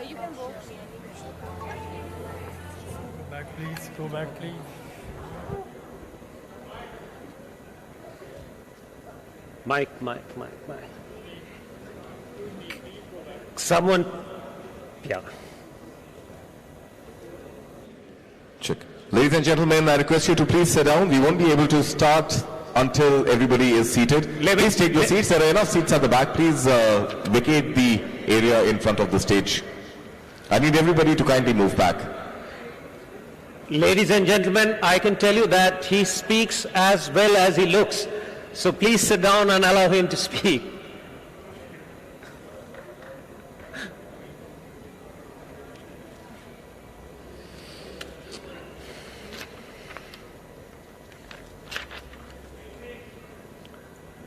You can go. Go back, please. Go back, please. Mic. Someone, yeah. Check. Ladies and gentlemen, I request you to please sit down. We won't be able to start until everybody is seated. Please take your seats. There are enough seats at the back. Please vacate the area in front of the stage. I need everybody to kindly move back. Ladies and gentlemen, I can tell you that he speaks as well as he looks. So please sit down and allow him to speak.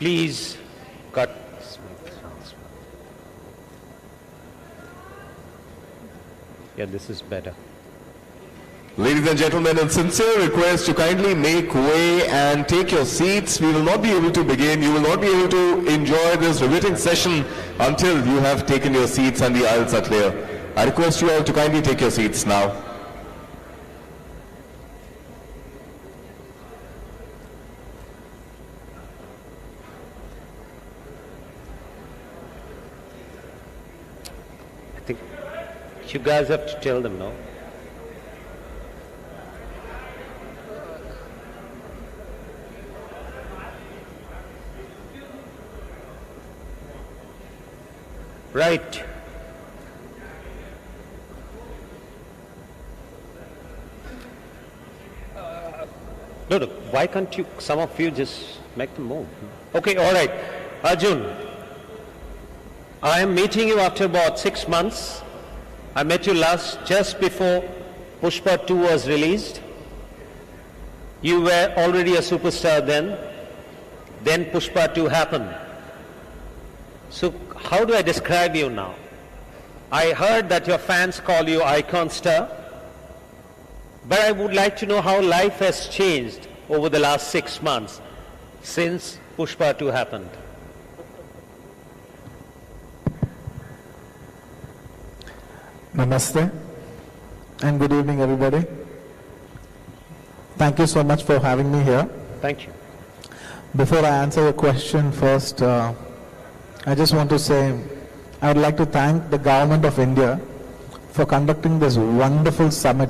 Please cut. Yeah, this is better. Ladies and gentlemen, a sincere request to kindly make way and take your seats. We will not be able to begin. You will not be able to enjoy this riveting session until you have taken your seats and the aisles are clear. I request you all to kindly take your seats now. I think you guys have to tell them, no? Right. No, why can't you, some of you just make them move? Okay, all right. Arjun, I am meeting you after about 6 months. I met you last just before Pushpa 2 was released. You were already a superstar then. Then Pushpa 2 happened. So how do I describe you now? I heard that your fans call you icon star, but I would like to know how life has changed over the last 6 months since Pushpa 2 happened. Namaste and good evening everybody. Thank you so much for having me here. Thank you. Before I answer your question first, I just want to say I would like to thank the government of India for conducting this wonderful summit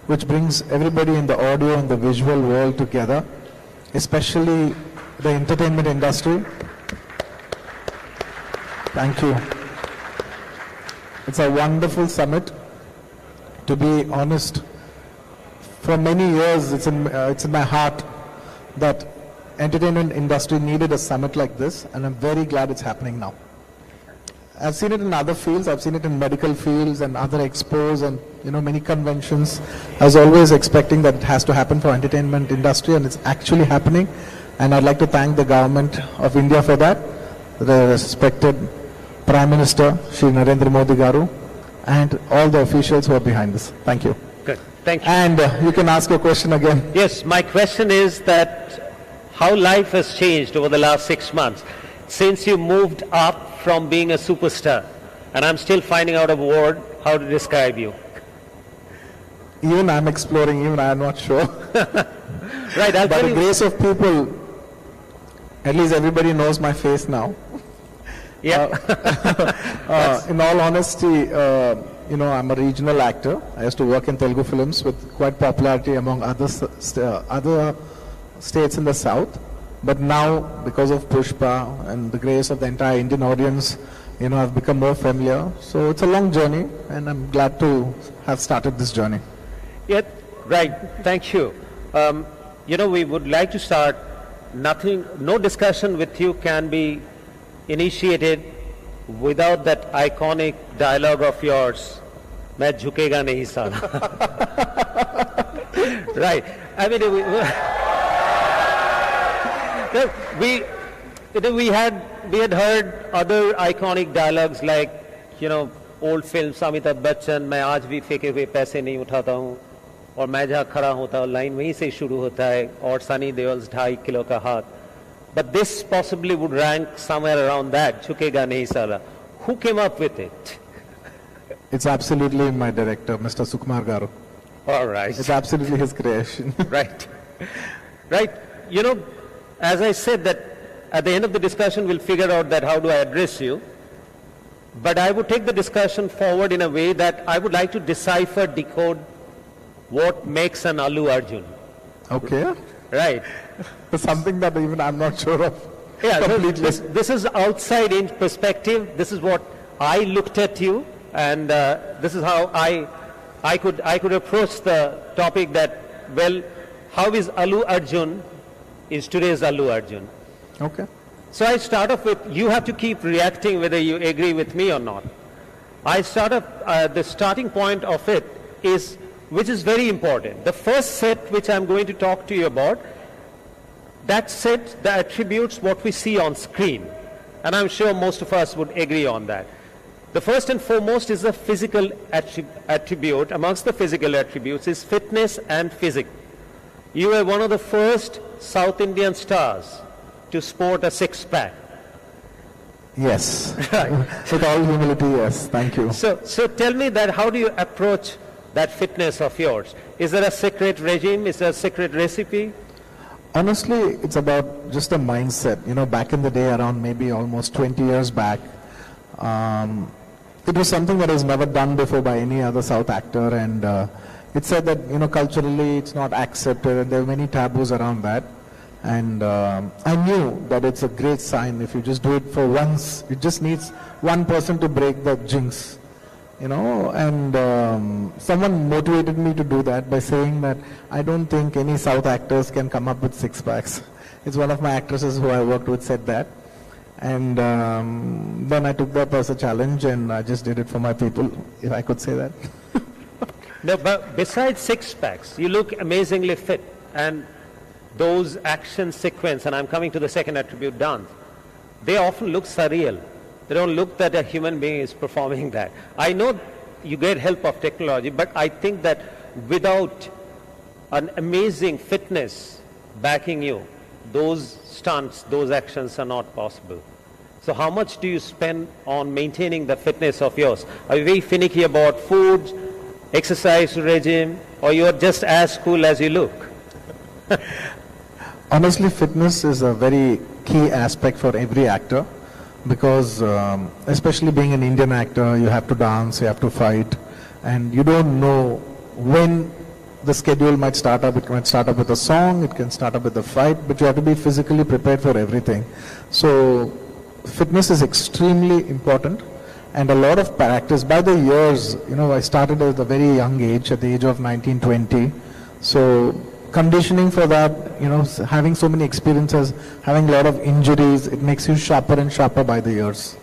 which brings everybody in the audio and the visual world together, especially the entertainment industry. Thank you. It's a wonderful summit. To be honest, for many years it's in my heart that entertainment industry needed a summit like this, and I'm very glad it's happening now. I've seen it in other fields. I've seen it in medical fields and other expos and many conventions. I was always expecting that it has to happen for entertainment industry, and it's actually happening. And I'd like to thank the government of India for that, the respected Prime Minister Shri Narendra Modi Garu, and all the officials who are behind this. Thank you. Good. Thank you. And you can ask your question again. Yes, my question is that how life has changed over the last 6 months since you moved up from being a superstar, and I'm still finding out a word how to describe you. Even I'm exploring, even I'm not sure. Right, I'll By tell the you. grace of people, at least everybody knows my face now. Yeah. In all honesty, I'm a regional actor. I used to work in Telugu films with quite popularity among other states in the south. But now, because of Pushpa and the grace of the entire Indian audience, I've become more familiar. So it's a long journey, and I'm glad to have started this journey. Yeah, right. Thank you. We would like to start. No discussion with you can be initiated without that iconic dialogue of yours. "मैं झुकेगा नहीं साला." Right. I mean, we had heard other iconic dialogues like, old films, Amitabh Bachchan, "मैं आज भी फेंके हुए पैसे नहीं उठाता हूँ", और "मैं जहाँ खड़ा होता हूँ", लाइन वहीं से शुरू होता है, और सनी देओल्स 2.5 किलो का हाथ. But this possibly would rank somewhere around that, "झुकेगा नहीं साला." Who came up with it? It's absolutely my director, Mr. Sukumar Garu. All right. It's absolutely his creation. Right. Right. You know, as I said that at the end of the discussion, we'll figure out that how do I address you. But I would take the discussion forward in a way that I would like to decipher, decode what makes an Allu Arjun. Okay. Right. Something that even I'm not sure of. Yeah, so completely. this is outside in perspective. This is what I looked at you, and this is how I could approach the topic that, well, how is Allu Arjun is today's Allu Arjun. Okay. So I start off with, you have to keep reacting whether you agree with me or not. I start off, the starting point of it is, which is very important. The first set which I'm going to talk to you about, that set the attributes what we see on screen. And I'm sure most of us would agree on that. The first and foremost is the physical attribute. Amongst the physical attributes is fitness and physique. You were one of the first South Indian stars to sport a six-pack. Yes. Right. With all humility, yes. Thank you. So tell me that how do you approach that fitness of yours? Is there a secret regime? Is there a secret recipe? Honestly, it's about just a mindset. You know, back in the day, around maybe almost 20 years back, it was something that was never done before by any other South actor, and it said that, you know, culturally it's not accepted, and there were many taboos around that. And I knew that it's a great sign if you just do it for once. It just needs one person to break the jinx, you know. And someone motivated me to do that by saying that I don't think any South actors can come up with six packs. It's one of my actresses who I worked with said that. And then I took that as a challenge, and I just did it for my people, if I could say that. No, but besides six packs, you look amazingly fit, and those action sequence, and I'm coming to the second attribute, dance, they often look surreal. They don't look that a human being is performing that. I know you get help of technology, but I think that without an amazing fitness backing you, those stunts, those actions are not possible. So how much do you spend on maintaining the fitness of yours? Are you very finicky about food, exercise regime, or you're just as cool as you look? Honestly, fitness is a very key aspect for every actor, because especially being an Indian actor, you have to dance, you have to fight, and you don't know when the schedule might start up. It might start up with a song, it can start up with a fight, but you have to be physically prepared for everything. So fitness is extremely important, and a lot of practice. By the years, you know, I started at a very young age, at the age of 19, 20. So conditioning for that, you know, having so many experiences, having a lot of injuries, it makes you sharper and sharper by the years.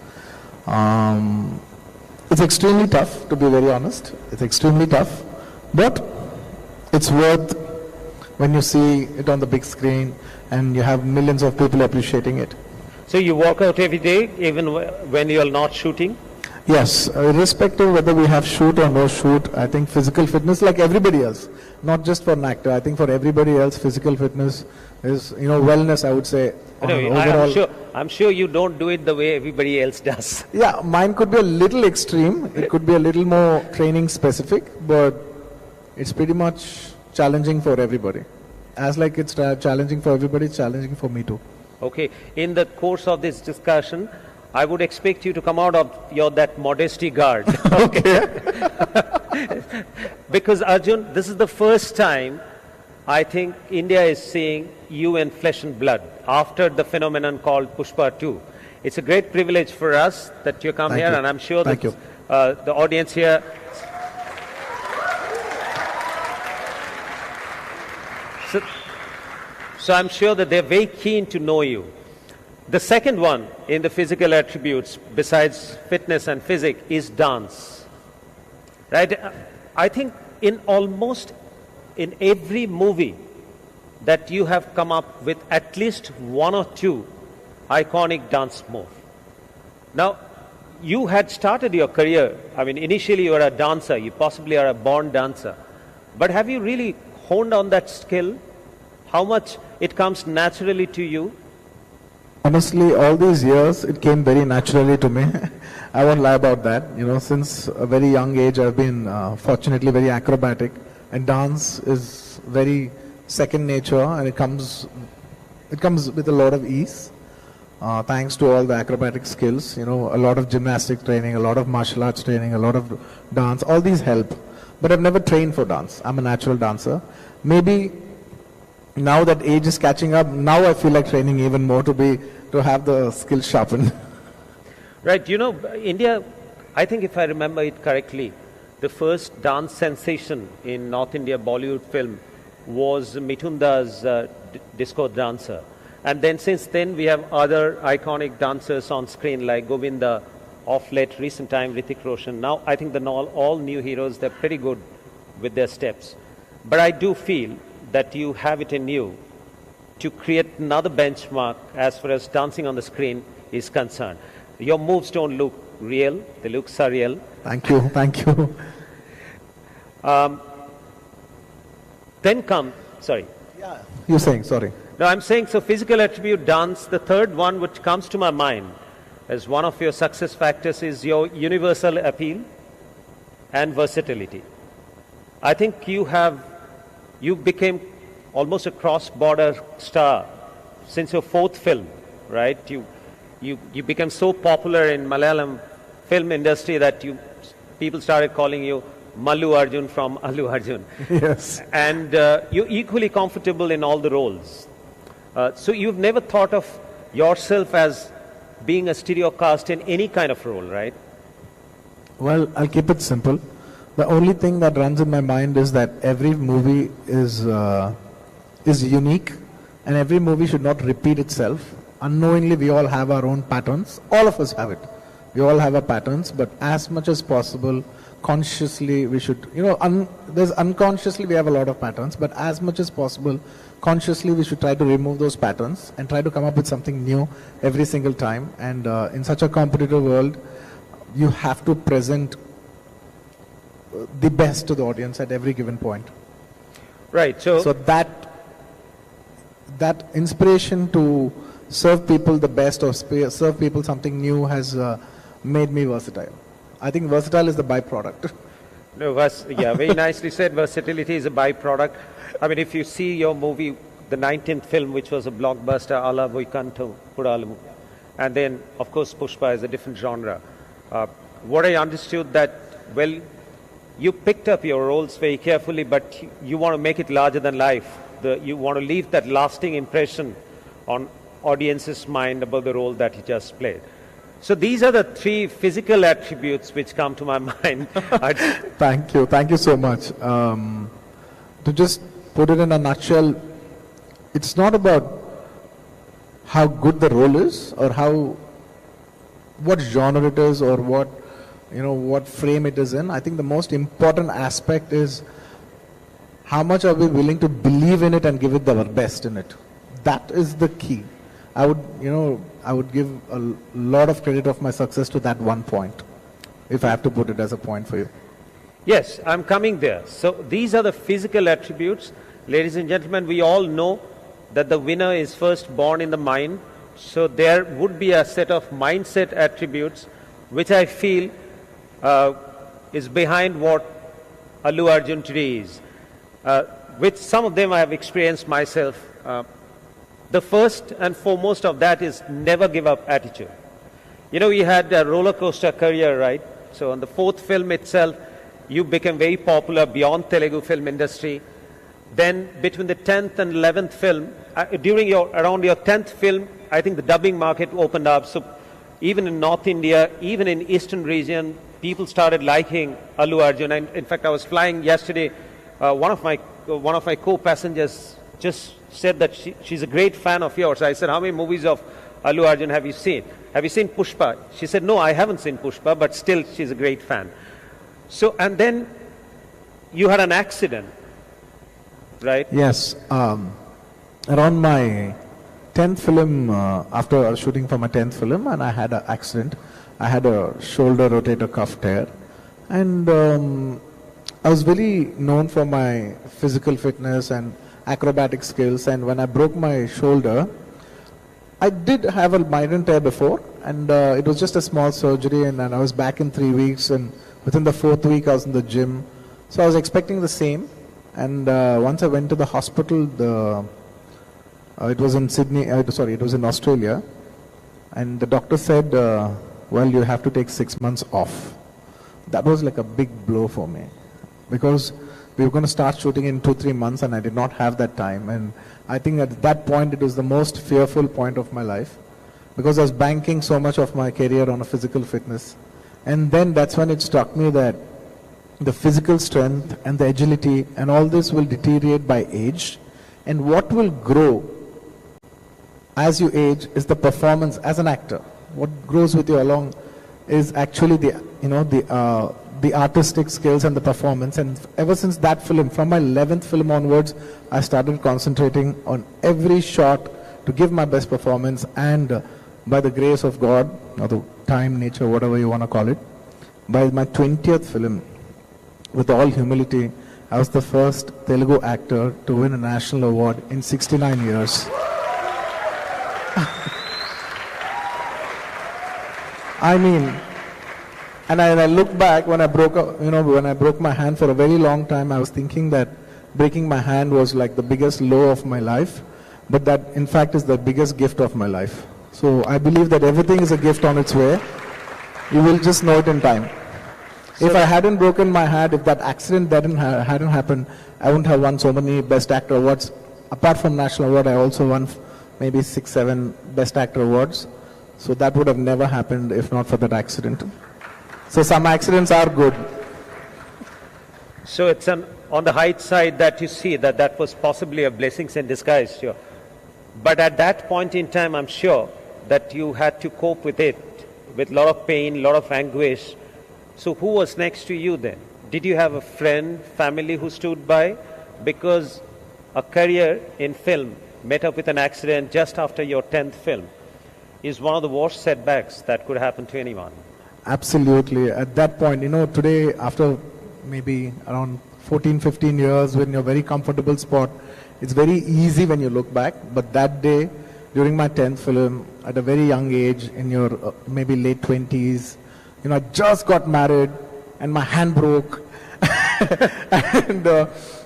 It's extremely tough, to be very honest. It's extremely tough, but it's worth when you see it on the big screen and you have millions of people appreciating it. So you work out every day, even when you're not shooting? Yes, irrespective whether we have shoot or no shoot, I think physical fitness, like everybody else, not just for an actor, I think for everybody else, physical fitness is, you know, wellness, I would say. Overall. I'm sure you don't do it the way everybody else does. Yeah, mine could be a little extreme. It could be a little more training specific, but it's pretty much challenging for everybody. As like it's challenging for everybody, it's challenging for me too. Okay, in the course of this discussion, I would expect you to come out of that modesty guard. Okay. Because Arjun, this is the first time I think India is seeing you in flesh and blood after the phenomenon called Pushpa 2. It's a great privilege for us that you come here, and I'm sure that the audience here. So I'm sure that they're very keen to know you. The second one in the physical attributes, besides fitness and physique, is dance. Right? I think in every movie that you have come up with at least one or two iconic dance moves. Now, you had started your career, I mean, initially you were a dancer, you possibly are a born dancer. But have you really honed on that skill? How much it comes naturally to you? Honestly, all these years, it came very naturally to me. I won't lie about that. You know, since a very young age, I've been fortunately very acrobatic, and dance is very second nature, and it comes with a lot of ease. Thanks to all the acrobatic skills, you know, a lot of gymnastic training, a lot of martial arts training, a lot of dance, all these help. But I've never trained for dance. I'm a natural dancer. Maybe now that age is catching up, now I feel like training even more to have the skills sharpened. Right, you know, India, I think if I remember it correctly, the first dance sensation in North India Bollywood film was Mitunda's disco dancer. And then since then we have other iconic dancers on screen like Govinda, of late recent time Hrithik Roshan. Now I think all new heroes, they're pretty good with their steps. But I do feel that you have it in you to create another benchmark as far as dancing on the screen is concerned. Your moves don't look real, they look surreal. Thank you, thank you. Sorry. Yeah. You're saying, sorry. No, I'm saying, so physical attribute, dance, the third one which comes to my mind as one of your success factors is your universal appeal and versatility. I think you became almost a cross-border star since your fourth film, right? You became so popular in Malayalam film industry that people started calling you Allu Arjun from Allu Arjun. Yes. And you're equally comfortable in all the roles. So you've never thought of yourself as being a stereo cast in any kind of role, right? Well, I'll keep it simple. The only thing that runs in my mind is that every movie is unique, and every movie should not repeat itself. Unknowingly, we all have our own patterns. All of us have it. We all have our patterns, but as much as possible, consciously we should, there's unconsciously we have a lot of patterns, but as much as possible, consciously we should try to remove those patterns and try to come up with something new every single time. And in such a competitive world, you have to present the best to the audience at every given point. Right. So that inspiration to serve people the best or serve people something new has made me versatile. I think versatile is the byproduct. No, yeah, very nicely said. Versatility is a byproduct. I mean, if you see your movie, the 19th film, which was a blockbuster, Ala Vaikantham Pudalamu, and then, of course, Pushpa is a different genre. What I understood that, well, you picked up your roles very carefully, but you want to make it larger than life. You want to leave that lasting impression on audience's mind about the role that you just played. So these are the three physical attributes which come to my mind. Thank you so much. To just put it in a nutshell, it's not about how good the role is or what genre it is or what frame it is in. I think the most important aspect is how much are we willing to believe in it and give it our best in it. That is the key. I would give a lot of credit of my success to that one point, if I have to put it as a point for you. Yes, I'm coming there. So these are the physical attributes. Ladies and gentlemen, we all know that the winner is first born in the mind. So there would be a set of mindset attributes which I feel is behind what Allu Arjun today is. With some of them I have experienced myself. The first and foremost of that is never give up attitude. You had a roller coaster career, right? So on the fourth film itself, you became very popular beyond Telugu film industry. Then between the 10th and 11th film, around your 10th film, I think the dubbing market opened up. So even in North India, even in Eastern region, people started liking Allu Arjun. And in fact, I was flying yesterday. One of my co-passengers just said that she's a great fan of yours. I said, how many movies of Allu Arjun have you seen? Have you seen Pushpa? She said, no, I haven't seen Pushpa, but still she's a great fan. So, and then you had an accident, right? Yes. Around my 10th film, after shooting for my 10th film, and I had an accident. I had a shoulder rotator cuff tear. And I was really known for my physical fitness and acrobatic skills, and when I broke my shoulder, I did have a migraine tear before, and it was just a small surgery, and I was back in 3 weeks, and within the 4th week I was in the gym. So I was expecting the same, and once I went to the hospital, it was in Sydney, it was in Australia, and the doctor said, well, you have to take 6 months off. That was like a big blow for me, because we were going to start shooting in 2-3 months, and I did not have that time. And I think at that point it was the most fearful point of my life, because I was banking so much of my career on a physical fitness. And then that's when it struck me that the physical strength and the agility and all this will deteriorate by age, and what will grow as you age is the performance as an actor. What grows with you along is actually the artistic skills and the performance. And ever since that film, from my 11th film onwards, I started concentrating on every shot to give my best performance, and by the grace of God, or the time, nature, whatever you want to call it, by my 20th film, with all humility, I was the first Telugu actor to win a national award in 69 years. I mean, and I look back when I broke my hand for a very long time, I was thinking that breaking my hand was like the biggest low of my life, but that in fact is the biggest gift of my life. So I believe that everything is a gift on its way. You will just know it in time. So if I hadn't broken my hand, if that accident hadn't happened, I wouldn't have won so many Best Actor awards. Apart from National Award, I also won maybe 6-7 Best Actor awards. So that would have never happened if not for that accident. So some accidents are good. So it's on the height side that you see that was possibly a blessing in disguise, sure. But at that point in time, I'm sure that you had to cope with it, with a lot of pain, a lot of anguish. So who was next to you then? Did you have a friend, family who stood by? Because a career in film met up with an accident just after your 10th film is one of the worst setbacks that could happen to anyone. Absolutely. At that point, today, after maybe around 14-15 years, when you're very comfortable spot, it's very easy when you look back. But that day, during my 10th film, at a very young age, in your maybe late 20s, I just got married, and my hand broke,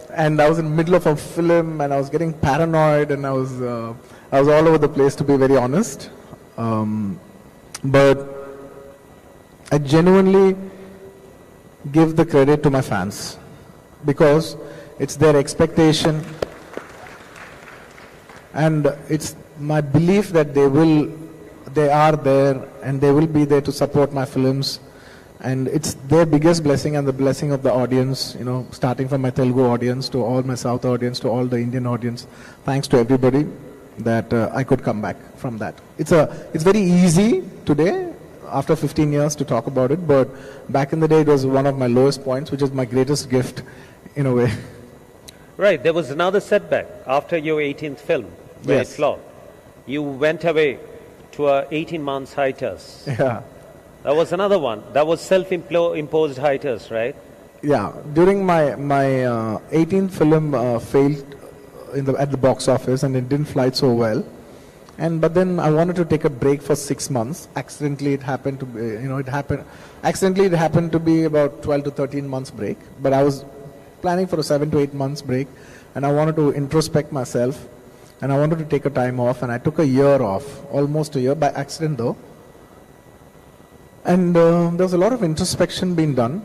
and I was in the middle of a film, and I was getting paranoid, and I was all over the place, to be very honest. But I genuinely give the credit to my fans, because it's their expectation, and it's my belief that they are there and they will be there to support my films, and it's their biggest blessing and the blessing of the audience, starting from my Telugu audience to all my South audience to all the Indian audience. Thanks to everybody that I could come back from that. It's very easy today, after 15 years, to talk about it, but back in the day it was one of my lowest points, which is my greatest gift in a way. Right, there was another setback after your 18th film, where Yes. it flopped. You went away to a 18 months hiatus. Yeah. That was another one. That was self-imposed hiatus, right? Yeah, during my 18th film failed at the box office, and it didn't fly so well. But then I wanted to take a break for 6 months. Accidentally, it happened to be, Accidentally, it happened to be about 12 to 13 months break. But I was planning for a 7 to 8 months break, and I wanted to introspect myself, and I wanted to take a time off, and I took a year off, almost a year, by accident though. And there was a lot of introspection being done,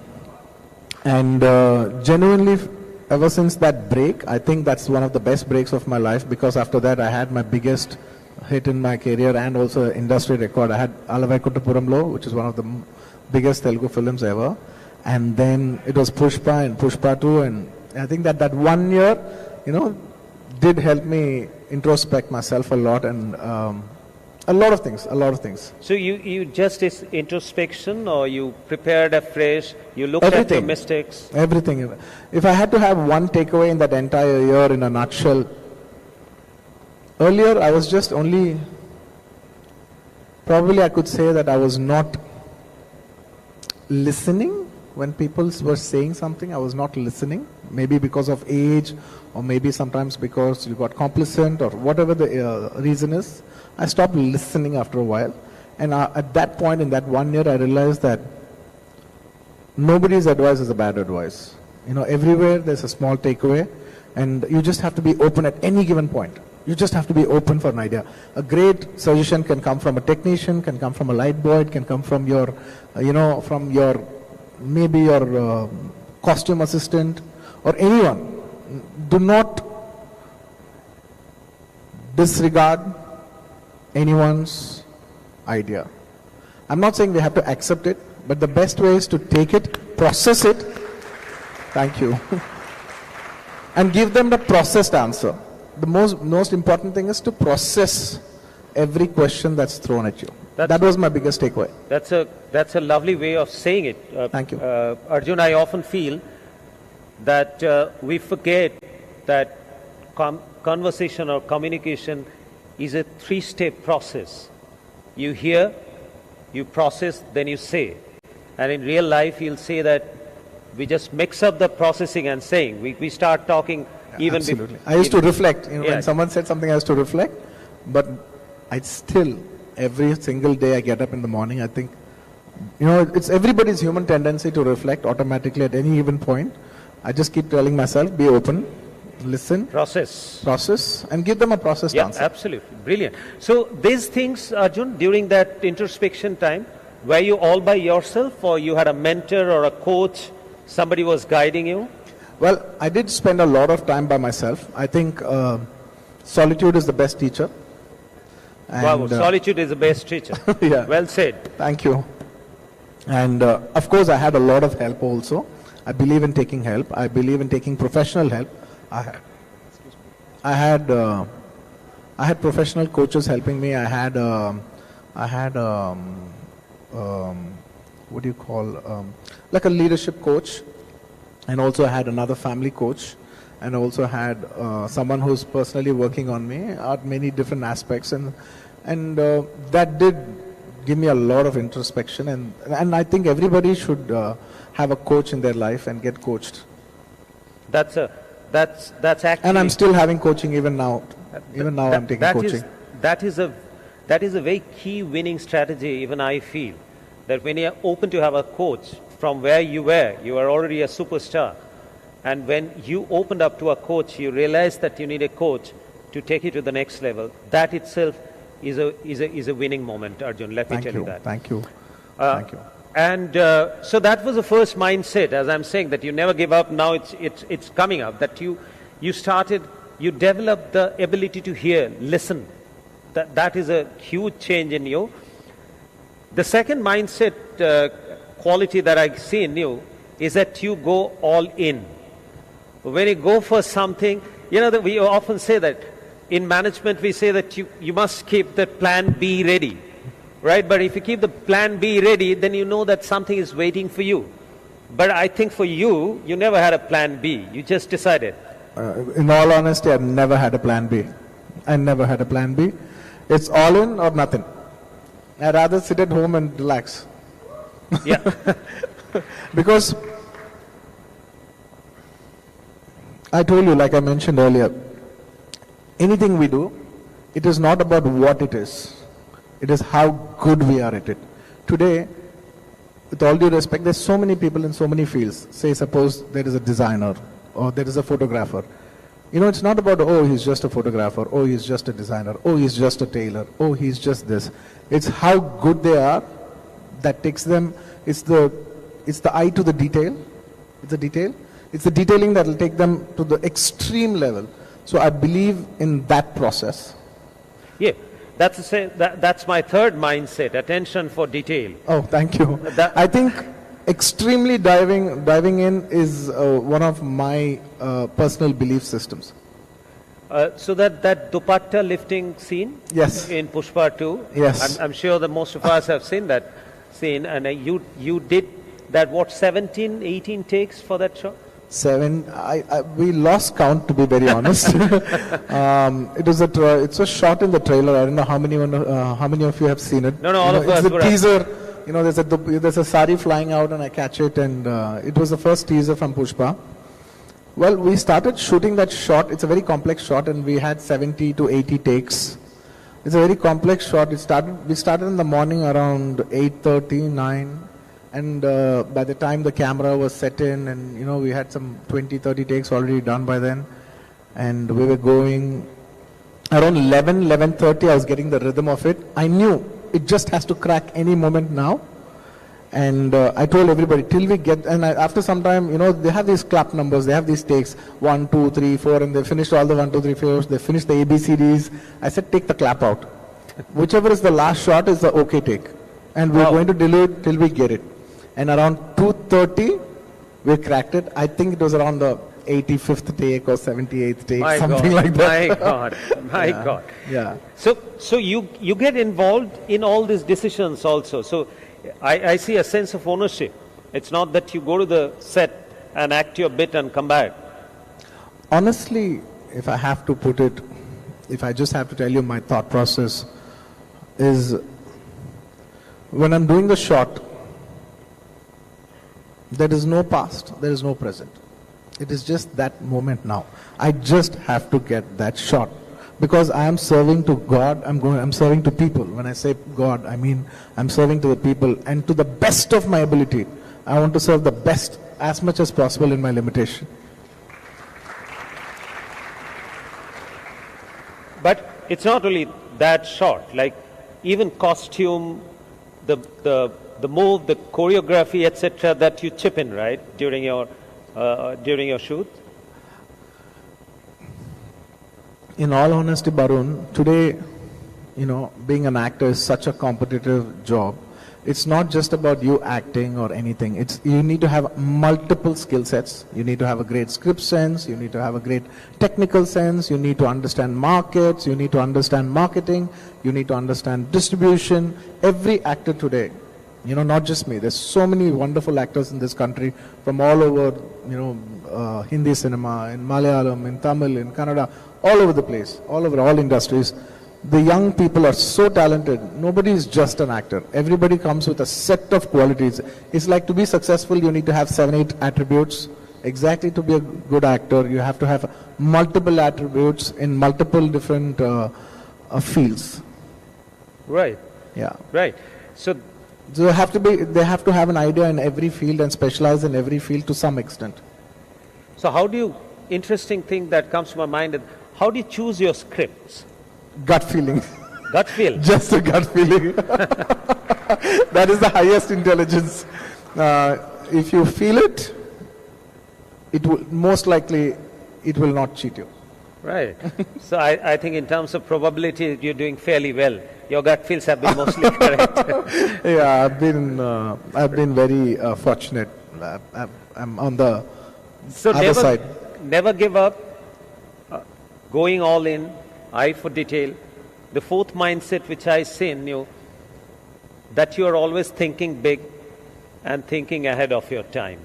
and genuinely, ever since that break, I think that's one of the best breaks of my life, because after that I had my biggest hit in my career and also industry record. I had Allu Arjun, which is one of the biggest Telugu films ever, and then it was Pushpa and Pushpa 2, and I think that 1 year, did help me introspect myself a lot, and a lot of things. So you just is introspection, or you prepared afresh, you looked at your Everything. mistakes? Everything. If I had to have one takeaway in that entire year in a nutshell, earlier I was just probably I could say that I was not listening when people were saying something, I was not listening, maybe because of age, or maybe sometimes because you got complacent, or whatever the reason is. I stopped listening after a while. And at that point, in that 1 year, I realized that nobody's advice is a bad advice. You know, everywhere there's a small takeaway, and you just have to be open at any given point. You just have to be open for an idea. A great suggestion can come from a technician, can come from a light boy, it can come from your, from your, maybe your costume assistant, or anyone. Do not disregard anyone's idea. I'm not saying we have to accept it, but the best way is to take it, process it, thank you, and give them the processed answer. The most important thing is to process every question that's thrown at you. That was my biggest takeaway. That's a lovely way of saying it. Thank you. Arjun, I often feel that we forget that conversation or communication is a 3-step process. You hear, you process, then you say. And in real life, you'll say that we just mix up the processing and saying. We start talking even before. Absolutely. I used to reflect. When someone said something, I used to reflect. But I still, every single day I get up in the morning, I think, it's everybody's human tendency to reflect automatically at any given point. I just keep telling myself, be open, listen, process, and give them a processed answer. Absolutely. Brilliant. So these things, Arjun, during that introspection time, were you all by yourself, or you had a mentor or a coach, somebody was guiding you? Well, I did spend a lot of time by myself. I think solitude is the best teacher. Wow, solitude is the best teacher. Yeah. Well said. Thank you. And of course, I had a lot of help also. I believe in taking help. I believe in taking professional help. I had professional coaches helping me. I had what do you call, like a leadership coach, and also I had another family coach, and also had someone who's personally working on me at many different aspects, and that did give me a lot of introspection, and I think everybody should have a coach in their life and get coached. That's actually. And I'm still having coaching even now. Even now I'm taking coaching. That is a very key winning strategy. Even I feel that when you are open to have a coach from where you were already a superstar, and when you opened up to a coach, you realize that you need a coach to take you to the next level. That itself is a winning moment, Arjun. Let me tell you that. Thank you. Thank you. And so that was the first mindset, as I'm saying, that you never give up. Now it's coming up, that you developed the ability to hear, listen. That is a huge change in you. The second mindset quality that I see in you is that you go all in. When you go for something, we often say that in management we say that you must keep the plan B ready. Right? But if you keep the plan B ready, then you know that something is waiting for you. But I think for you, you never had a plan B. You just decided. In all honesty, I've never had a plan B. I never had a plan B. It's all in or nothing. I'd rather sit at home and relax. Yeah. Because I told you, like I mentioned earlier, anything we do, it is not about what it is. It is how good we are at it. Today, with all due respect, there's so many people in so many fields. Say, suppose there is a designer or there is a photographer. It's not about, oh, he's just a photographer, oh, he's just a designer, oh, he's just a tailor, oh, he's just this. It's how good they are that takes them, it's the eye to the detail. It's the detail. It's the detailing that will take them to the extreme level. So I believe in that process. Yeah. That's my third mindset, attention for detail. Oh, thank you. I think extremely diving in is one of my personal belief systems. So that dupatta lifting scene, yes, in Pushpa 2, yes, I'm sure that most of us have seen that scene, and you did that, 17, 18 takes for that shot? 7. We lost count, to be very honest. It's a shot in the trailer. I don't know how many of you have seen it. No, all of us. It's the teaser you know, there's a sari flying out and I catch it, and it was the first teaser from Pushpa. Well, we started shooting that shot. It's a very complex shot, and we had 70 to 80 takes. It's a very complex shot. We started in the morning around 8:30, 9, and by the time the camera was set in, and you know, we had some 20, 30 takes already done by then, and we were going around 11:30. I was getting the rhythm of it. I knew it just has to crack any moment now. And I told everybody, till we get, and after some time, you know, they have these clap numbers, they have these takes, 1, 2, 3, 4, and they finished all the 1, 2, 3, 4, they finished the ABCDs. I said, take the clap out. Whichever is the last shot is the okay take. And we're going to delay it till we get it. And around 2:30, we cracked it. I think it was around the 85th take or 78th take, something like that. My God, my God. Yeah. So you get involved in all these decisions also. So I see a sense of ownership. It's not that you go to the set and act your bit and come back. Honestly, if I have to put it, if I just have to tell you my thought process is, when I'm doing the shot, there is no past, there is no present. It is just that moment now. I just have to get that shot. Because I am serving to God, I'm serving to people. When I say God, I mean I'm serving to the people, and to the best of my ability. I want to serve the best as much as possible in my limitation. But it's not only that shot, like even costume, the move, the choreography, etc., that you chip in, right, during your shoot? In all honesty, Barun, today, you know, being an actor is such a competitive job. It's not just about you acting or anything. You need to have multiple skill sets. You need to have a great script sense. You need to have a great technical sense. You need to understand markets. You need to understand marketing. You need to understand distribution. Every actor today, you know, not just me. There's so many wonderful actors in this country from all over, you know, Hindi cinema, in Malayalam, in Tamil, in Kannada, all over the place, all over all industries. The young people are so talented. Nobody is just an actor. Everybody comes with a set of qualities. It's like, to be successful, you need to have 7, 8 attributes. Exactly, to be a good actor, you have to have multiple attributes in multiple different fields. Right. Yeah. Right. So they have to have an idea in every field and specialize in every field to some extent. So how do you, interesting thing that comes to my mind is, how do you choose your scripts? Gut feeling. Gut feel. Just a gut feeling. That is the highest intelligence. If you feel it, it will most likely, it will not cheat you. Right. So I think in terms of probability, you're doing fairly well. Your gut feels have been mostly correct. Yeah, I've been very fortunate. I'm on the other side. Never give up. Going all in, eye for detail. The fourth mindset which I see in you, that you are always thinking big and thinking ahead of your time.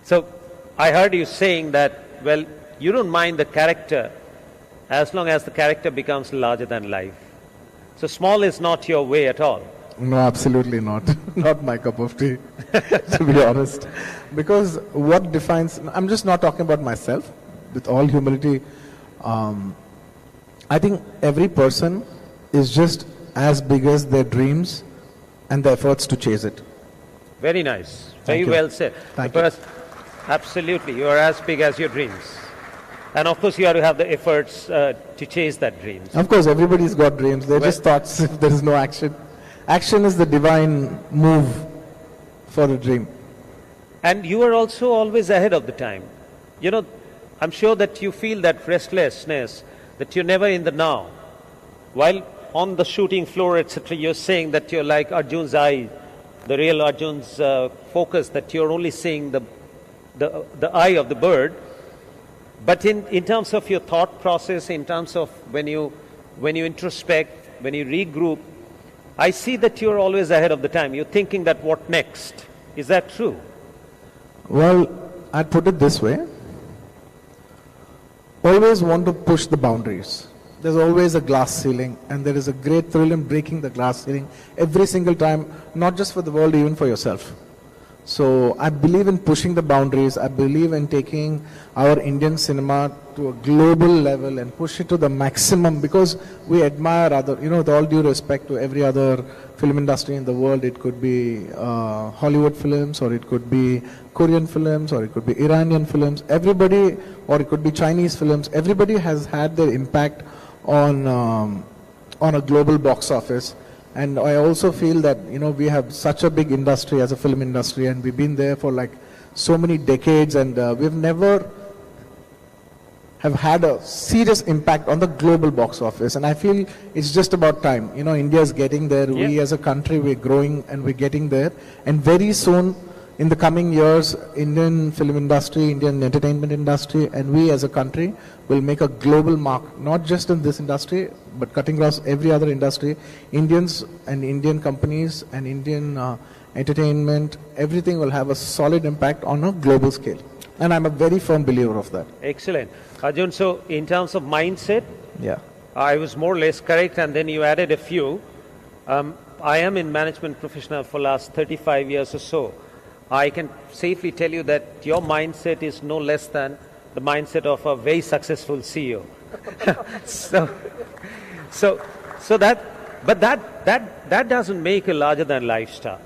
So I heard you saying that, well, you don't mind the character as long as the character becomes larger than life. So small is not your way at all. No, absolutely not. Not my cup of tea, to be honest. Because what defines, I'm just not talking about myself, with all humility. I think every person is just as big as their dreams and the efforts to chase it. Very nice. Very Thank you. well said. Thank you. Absolutely. You are as big as your dreams. And of course, you have to have the efforts to chase that dreams. Of course, everybody's got dreams. They're just thoughts if there is no action. Action is the divine move for a dream. And you are also always ahead of the time. You know, I'm sure that you feel that restlessness, that you're never in the now. While on the shooting floor, etc., you're saying that you're like Arjun's eye, the real Arjun's focus, that you're only seeing the eye of the bird. But in terms of your thought process, in terms of when you introspect, when you regroup, I see that you're always ahead of the time. You're thinking that what next? Is that true? Well, I'd put it this way. Always want to push the boundaries. there's always a glass ceiling, and there is a great thrill in breaking the glass ceiling every single time, not just for the world, even for yourself. So I believe in pushing the boundaries. I believe in taking our Indian cinema to a global level and push it to the maximum, because we admire other, with all due respect to every other film industry in the world. It could be Hollywood films, or it could be Korean films, or it could be Iranian films. Everybody, or it could be Chinese films. Everybody has had their impact on a global box office. And I also feel that, we have such a big industry as a film industry, and we've been there for like so many decades, and we've never have had a serious impact on the global box office. And I feel it's just about time. India is getting there. Yeah. We as a country, we're growing and we're getting there. And very soon, in the coming years, Indian film industry, Indian entertainment industry, and we as a country will make a global mark, not just in this industry, but cutting across every other industry. Indians and Indian companies and Indian entertainment, everything will have a solid impact on a global scale. And I'm a very firm believer of that. Excellent. Arjun, so in terms of mindset, yeah, I was more or less correct, and then you added a few. I am in management professional for last 35 years or so. I can safely tell you that your mindset is no less than the mindset of a very successful CEO. But that doesn't make a larger than life star.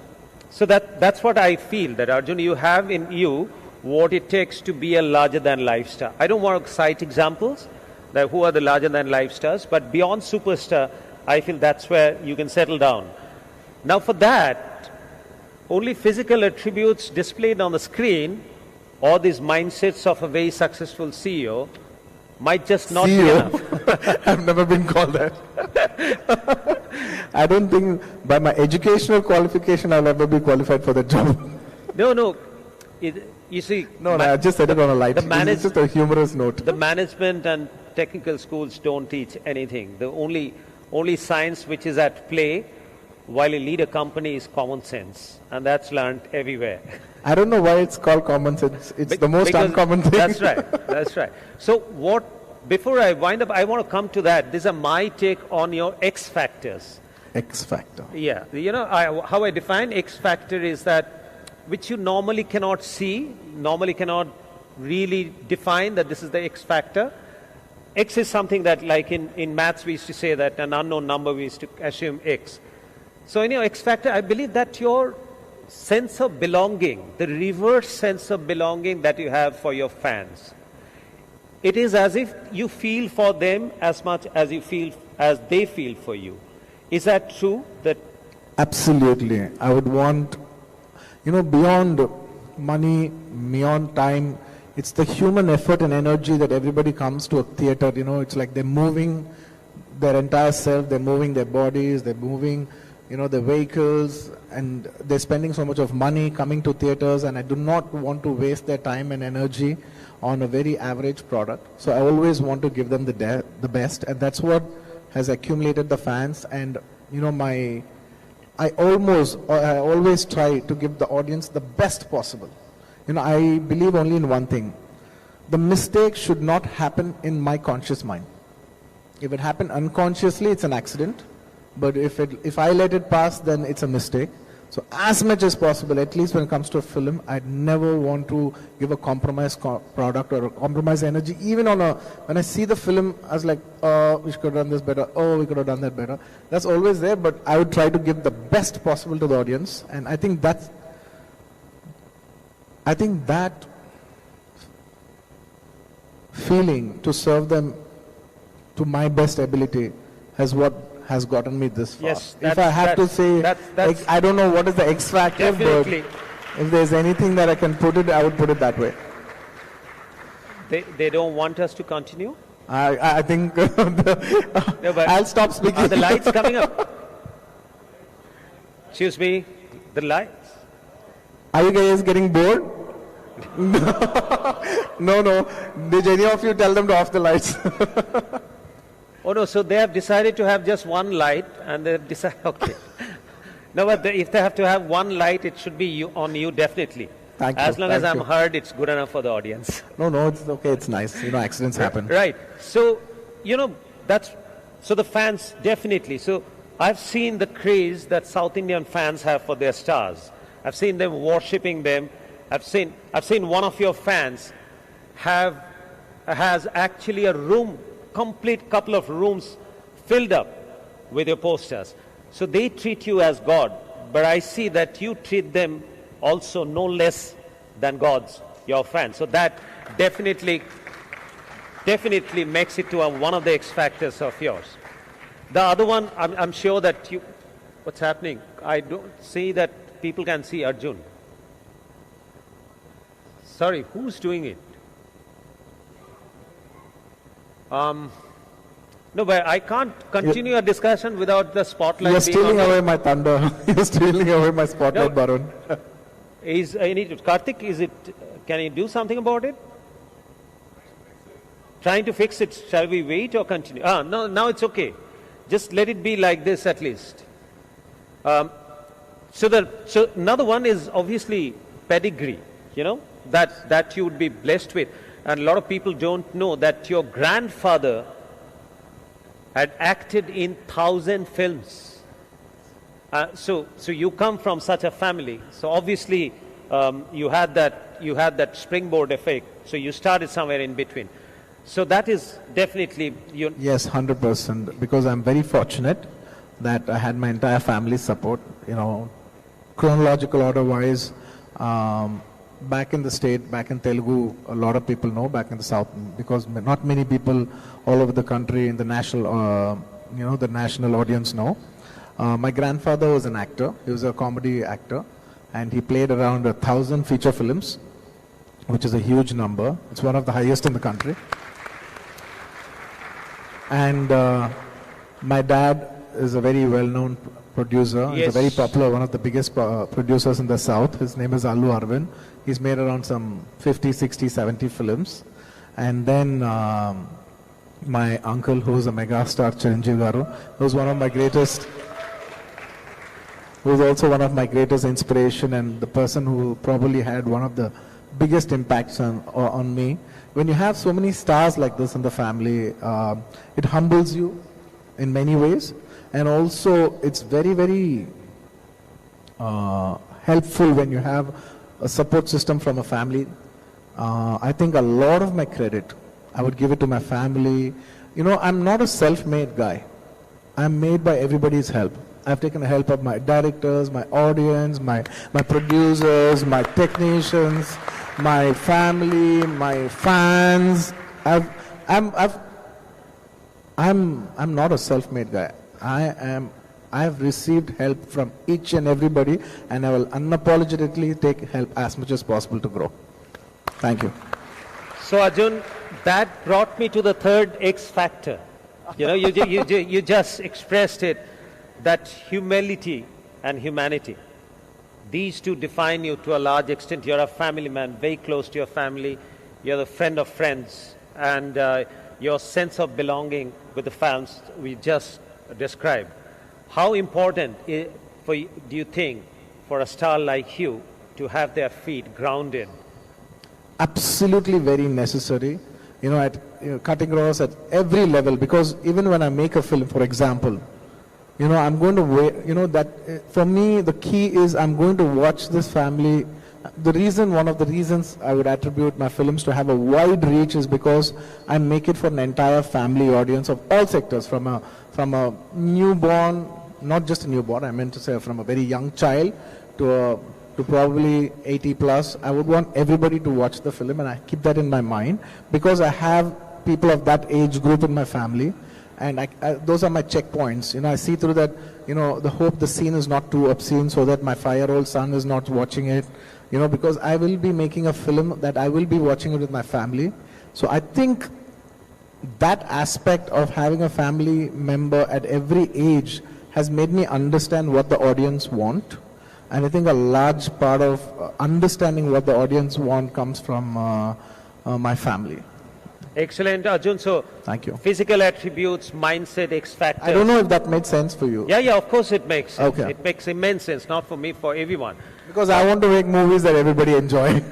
So that's what I feel, that Arjun, you have in you what it takes to be a larger than life star. I don't want to cite examples that who are the larger than life stars, but beyond superstar, I feel that's where you can settle down. Now for that, only physical attributes displayed on the screen or these mindsets of a very successful CEO might just not be enough. I've never been called that. I don't think by my educational qualification I'll ever be qualified for the job. No. You see... No, I just said it on a light. It's just a humorous note. The management and technical schools don't teach anything. The only science which is at play while you lead a company is common sense, and that's learned everywhere. I don't know why it's called common sense. It's the most uncommon thing. That's right. So before I wind up, I want to come to that. These are my take on your X factors. X factor. Yeah. How I define X factor is that which you normally cannot see, normally cannot really define that this is the X factor. X is something that, like in maths, we used to say that an unknown number, we used to assume X. So in your X factor, I believe that your sense of belonging, the reverse sense of belonging that you have for your fans, it is as if you feel for them as much as they feel for you. Is that true? Absolutely. I would want, beyond money, beyond time, it's the human effort and energy that everybody comes to a theater. It's like they're moving their entire self, they're moving their bodies, they're moving the vehicles, and they're spending so much of money coming to theaters, and I do not want to waste their time and energy on a very average product. So I always want to give them the best, and that's what has accumulated the fans. And I always try to give the audience the best possible. I believe only in one thing: the mistake should not happen in my conscious mind. If it happened unconsciously, it's an accident. But if I let it pass, then it's a mistake. So as much as possible, at least when it comes to a film, I'd never want to give a compromised product or a compromised energy. Even when I see the film, I was like, oh, we could have done this better. Oh, we could have done that better. That's always there, but I would try to give the best possible to the audience. And I think that feeling to serve them to my best ability has gotten me this far. Yes, if I have to say, I don't know what is the X factor, definitely. But if there's anything that I can put it, I would put it that way. They don't want us to continue? I think I'll stop speaking. Are the lights coming up? Excuse me, the lights? Are you guys getting bored? No. Did any of you tell them to off the lights? Oh no, so they have decided to have just one light, and they've decided, okay. No, but if they have to have one light, it should be on you, definitely. Thank you. As long as I'm heard, it's good enough for the audience. No, it's okay, it's nice. Accidents happen. Right. So, that's So the fans, definitely. So I've seen the craze that South Indian fans have for their stars. I've seen them worshipping them. I've seen one of your fans has actually a room, complete couple of rooms filled up with your posters. So they treat you as God, but I see that you treat them also no less than gods, your fans. So that definitely makes it to one of the X factors of yours. The other one, I'm sure that what's happening? I don't see that people can see Arjun. Sorry, who's doing it? No, but I can't continue a discussion without the spotlight. You're stealing away my thunder. You're stealing away my spotlight, No. Barun. Karthik, can you do something about it? Trying to fix it. Shall we wait or continue? No, now it's okay. Just let it be like this at least. So another one is obviously pedigree, that you would be blessed with. And a lot of people don't know that your grandfather had acted in 1,000 films. So you come from such a family. So obviously you had that springboard effect. So you started somewhere in between. So that is definitely Yes, 100%. Because I'm very fortunate that I had my entire family support. Chronological order-wise, back in the state, back in Telugu, a lot of people know. Back in the south, because not many people all over the country in the national, the national audience know. My grandfather was an actor. He was a comedy actor, and he played around 1,000 feature films, which is a huge number. It's one of the highest in the country. And my dad is a very well-known producer. Yes. He's a very popular, one of the biggest producers in the south. His name is Allu Arjun. He's made around some 50, 60, 70 films. And then my uncle, who's a megastar, Chiranjeev Garu, who's one of my greatest, who's also one of my greatest inspiration, and the person who probably had one of the biggest impacts on me. When you have so many stars like this in the family, it humbles you in many ways, and also it's very, very helpful when you have a support system from a family. I think a lot of my credit, I would give it to my family. I'm not a self-made guy. I'm made by everybody's help. I've taken the help of my directors, my audience, my producers, my technicians, my family, my fans. I'm not a self-made guy. I have received help from each and everybody, and I will unapologetically take help as much as possible to grow. Thank you. So Arjun, that brought me to the third X factor. You just expressed it, that humility and humanity. These two define you to a large extent. You're a family man, very close to your family. You're the friend of friends. And your sense of belonging with the fans we just described. How important do you think for a star like you to have their feet grounded? Absolutely very necessary. Cutting across at every level, because even when I make a film, for example, I'm going to wait, for me, the key is I'm going to watch this family. One of the reasons I would attribute my films to have a wide reach is because I make it for an entire family audience of all sectors, from a newborn, not just a newborn, I meant to say from a very young child to probably 80 plus. I would want everybody to watch the film, and I keep that in my mind because I have people of that age group in my family. And those are my checkpoints. I see through that, the hope the scene is not too obscene so that my 5-year-old son is not watching it, because I will be making a film that I will be watching it with my family. So I think that aspect of having a family member at every age has made me understand what the audience want. And I think a large part of understanding what the audience want comes from my family. Excellent, Arjun. So, thank you. Physical attributes, mindset, X factor. I don't know if that made sense for you. Yeah, of course it makes sense. Okay. It makes immense sense, not for me, for everyone. Because I want to make movies that everybody enjoy.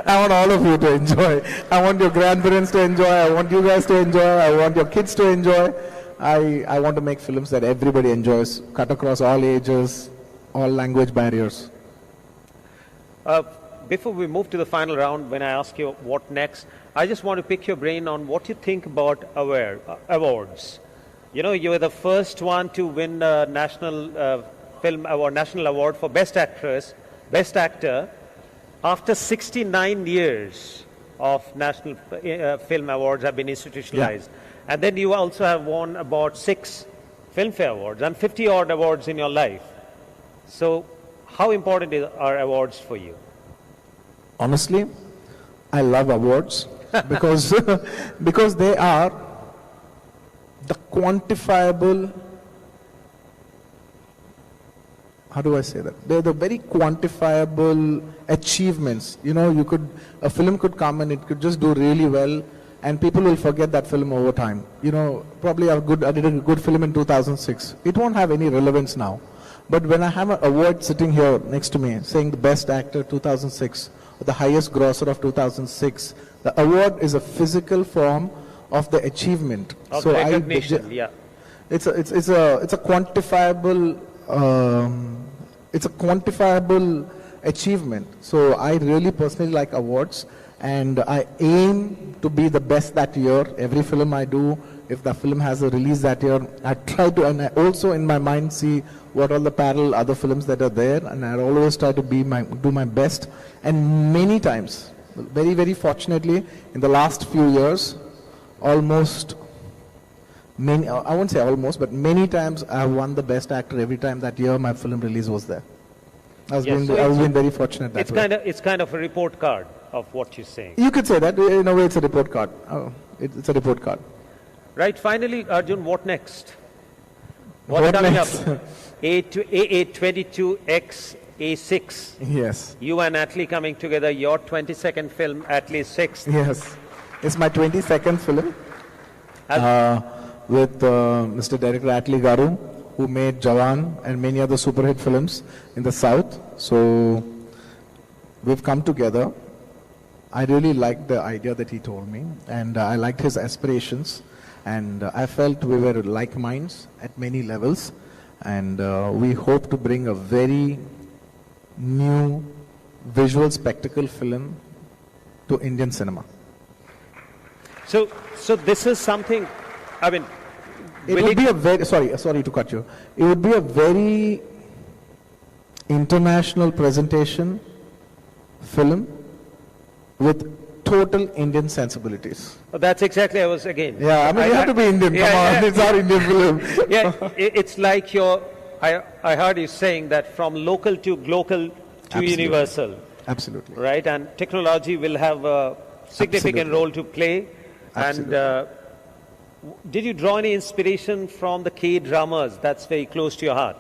I want all of you to enjoy. I want your grandparents to enjoy. I want you guys to enjoy. I want your kids to enjoy. I want to make films that everybody enjoys, cut across all ages, all language barriers. Before we move to the final round, when I ask you what next, I just want to pick your brain on what you think about awards. You know, you were the first one to win a national film award, national award for Best Actress, Best Actor, after 69 years of national film awards have been institutionalized. Yeah. And then you also have won about 6 Filmfare Awards and 50 odd awards in your life. So how important are awards for you? Honestly, I love awards because because they are the quantifiable, how do I say that? They're the very quantifiable achievements. You know, a film could come and it could just do really well, and people will forget that film over time. You know, probably I did a good film in 2006. It won't have any relevance now. But when I have an award sitting here next to me saying the Best Actor 2006, or the highest grosser of 2006, the award is a physical form of the achievement. Of recognition, yeah. It's a quantifiable achievement. So I really personally like awards, and I aim to be the best that year. Every film I do, if the film has a release that year, I try to, and I also in my mind see what are the parallel other films that are there, and I always try to do my best. And many times, very, very fortunately, in the last few years, I won't say almost, but many times I have won the Best Actor every time that year my film release was there. I've been very fortunate that way. It's kind of a report card of what you're saying. You could say that. In a way, it's a report card. It's a report card. Right. Finally, Arjun, what next? What's coming next? up? A22X A6. Yes. You and Atlee coming together, your 22nd film, Atlee's 6th. Yes. It's my 22nd film with Mr. Director Atlee Garu, who made Jawan and many other super hit films in the South. So we've come together. I really liked the idea that he told me, and I liked his aspirations, and I felt we were like minds at many levels, and we hope to bring a very new visual spectacle film to Indian cinema. So this is something, I mean, it would be a very, sorry to cut you. It would be a very international presentation film with total Indian sensibilities. That's exactly, I was again. Yeah, I mean, you have to be Indian, come on, it's our Indian film. Yeah, it's like I heard you saying that from local to global to Absolutely. Universal. Absolutely. Right, and technology will have a significant Absolutely. role to play. Absolutely. And did you draw any inspiration from the K-dramas? That's very close to your heart.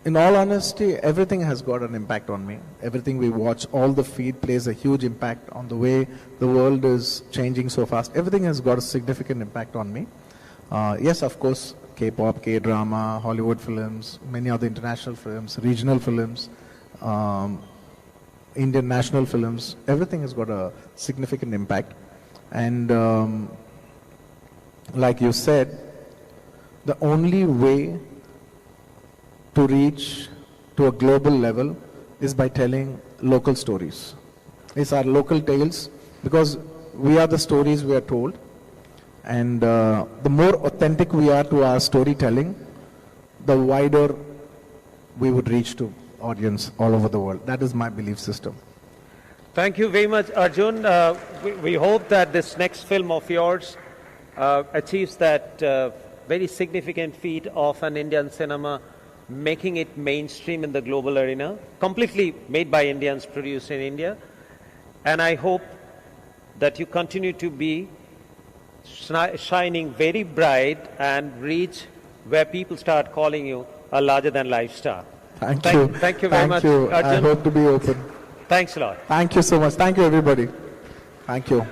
In all honesty, everything has got an impact on me. Everything we watch, all the feed plays a huge impact on the way the world is changing so fast. Everything has got a significant impact on me. Yes, of course, K-pop, K-drama, Hollywood films, many other international films, regional films, Indian national films, everything has got a significant impact. And like you said, the only way to reach to a global level is by telling local stories. It's our local tales, because we are the stories we are told, and the more authentic we are to our storytelling, the wider we would reach to audience all over the world. That is my belief system. Thank you very much, Arjun. We hope that this next film of yours achieves that very significant feat of an Indian cinema, making it mainstream in the global arena, completely made by Indians, produced in India. And I hope that you continue to be shining very bright and reach where people start calling you a larger-than-life star. Thank you. Thank you very much, you. Arjun. I hope to be open. Thanks a lot. Thank you so much. Thank you, everybody. Thank you.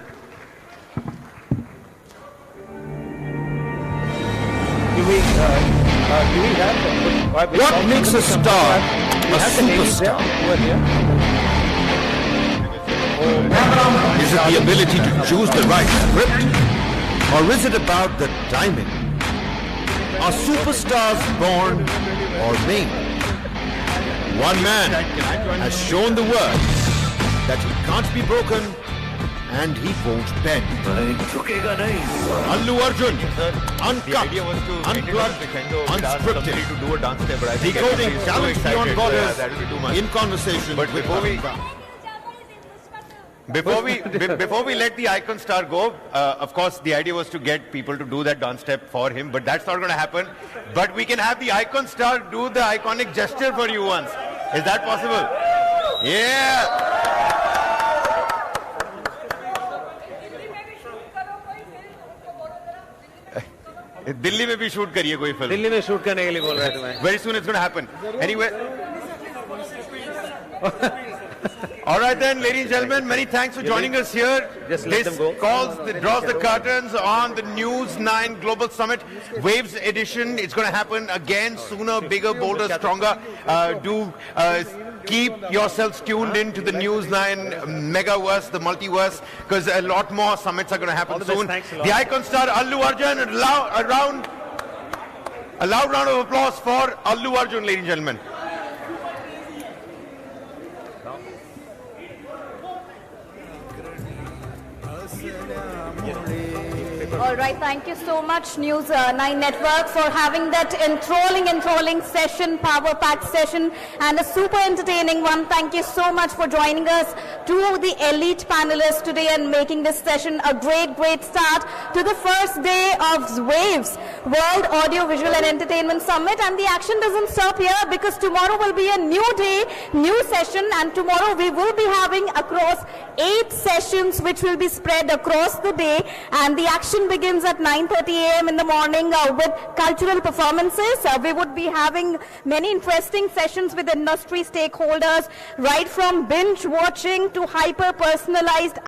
What makes a star a superstar? Is it the ability to choose the right script? Or is it about the timing? Are superstars born or made? One man has shown the world that he can't be broken and he won't bend. Allu Arjun, uncut, unplugged, unscripted, decoding talent beyond borders in conversation with Barun. Before we let the icon star go, of course, the idea was to get people to do that dance step for him, but that's not going to happen. But we can have the icon star do the iconic gesture for you once. Is that possible? Yeah! Delhi में भी shoot करिए कोई film. Delhi में shoot करने के लिए बोल रहा है तुम्हें. Very soon it's going to happen. Anyway. All right then, ladies and gentlemen, many thanks for joining us here. Just let them go. Draws the curtains on the News9 Global Summit Waves edition. It's going to happen again, sooner, bigger, bolder, stronger. Keep yourselves tuned in to the News9 Megaverse, the Multiverse, because a lot more summits are going to happen soon. The icon star Allu Arjun, a loud round of applause for Allu Arjun, ladies and gentlemen. All right, thank you so much, News9 Network, for having that enthralling session, power-packed session, and a super entertaining one. Thank you so much for joining us, to the elite panelists today, and making this session a great start to the first day of Waves, World Audio Visual and Entertainment Summit. And the action doesn't stop here, because tomorrow will be a new day, new session, and tomorrow we will be having across 8 sessions which will be spread across the day, and the action begins at 9:30 a.m. in the morning with cultural performances. We would be having many interesting sessions with industry stakeholders, right from binge watching to hyper personalized